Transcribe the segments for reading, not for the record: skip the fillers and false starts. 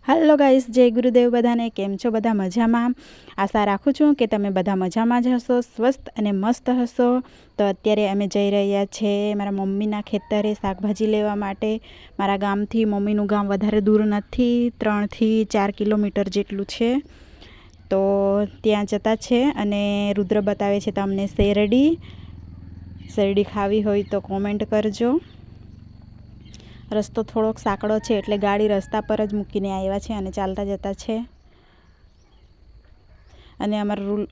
Hello guys, जय गुरुदेव बधाने। केम छो बधा मजामां? आशा राखું છું કે તમે બધા મજામાં જ હશો, સ્વસ્થ અને મસ્ત હશો। તો અત્યારે અમે જઈ રહ્યા છે મારા મમ્મીના ખેતરે શાકભાજી લેવા માટે। મારા ગામથી મમ્મીનું ગામ વધારે દૂર નથી, 3 થી 4 કિલોમીટર જેટલું છે। તો ત્યાં જતા છે અને રુદ્ર બતાવે છે તમને શેરડી ખાવી હોય તો કોમેન્ટ કરજો। રસ્તો થોડોક સાંકડો છે એટલે ગાડી રસ્તા પર જ મૂકીને આવ્યા છે અને ચાલતા જતા છે। અને અમારું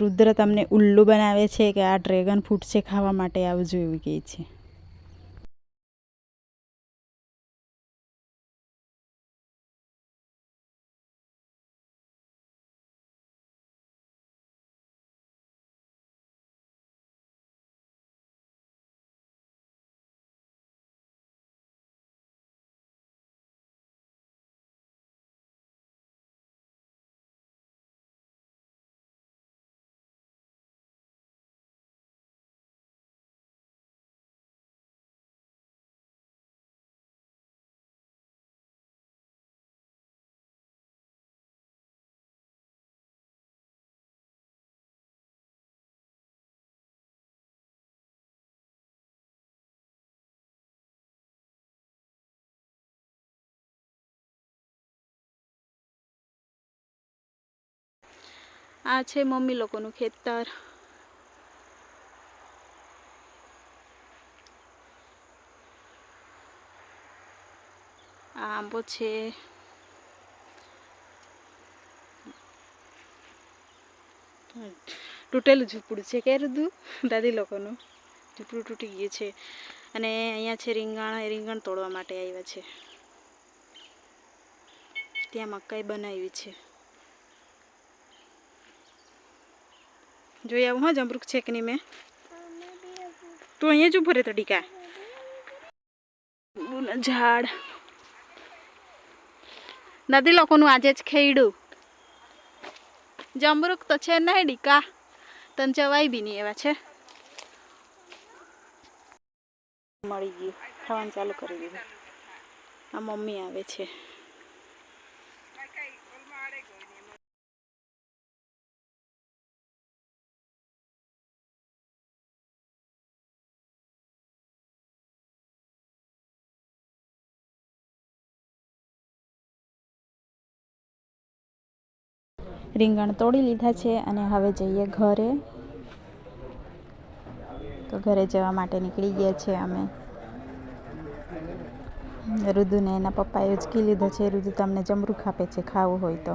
રુદ્ર તમને ઉલ્લુ બનાવે છે કે આ ડ્રેગન ફ્રૂટ છે, ખાવા માટે આવજો એવું કહે છે। આ છે મમ્મી લોકોનું ખેતર। આ આંબો છે, તૂટેલું ઝૂંપડું છે કે રુદુ દાદી લોકોનું ઝૂંપડું તૂટી ગયું છે। અને અહીંયા છે રીંગણ તોડવા માટે આવ્યા છે। ત્યાં મકાઈ બનાવી છે, જોઈ આવું। હા, જમરૂક છે કે નહીં? મેં તું અહીંયા જ ઉભો રહે તડીકા ઝાડ દાદી લોકોનું આજે જ ખેડ્યું। જમરૂક તો છે નહીં ડીકા, તને જવાય બી નહીં એવા છે। મળી ગયું, ખાવાનું ચાલુ કરી દીધું। આ મમ્મી આવે છે। રીંગણ તોડી લીધા છે અને હવે જઈએ ઘરે। તો ઘરે જવા માટે નીકળી ગયા છે અમે। રુદુને એના પપ્પાએ ઉચકી લીધો છે। રુદુ તમને જમરૂખ આપે છે ખાવું હોય તો।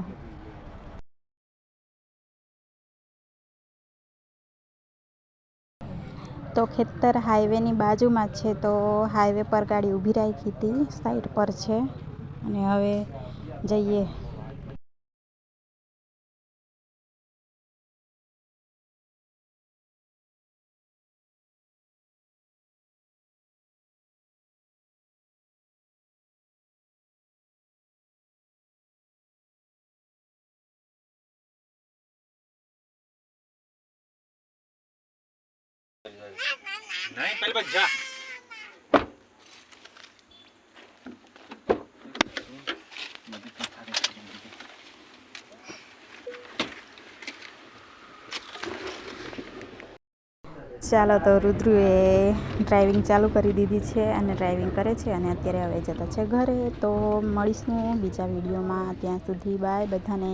તો ખેતર હાઈવેની બાજુમાં છે, તો હાઈવે પર ગાડી ઊભી રાખી હતી, સાઈડ પર છે અને હવે જઈએ। नहीं पहले बच जा। ચાલો, તો રુદ્રુએ ડ્રાઇવિંગ ચાલુ કરી દીધી છે અને ડ્રાઇવિંગ કરે છે અને અત્યારે હવે જતા છે ઘરે। તો મળીશું બીજા વિડીયોમાં, ત્યાં સુધી બાય બધાને।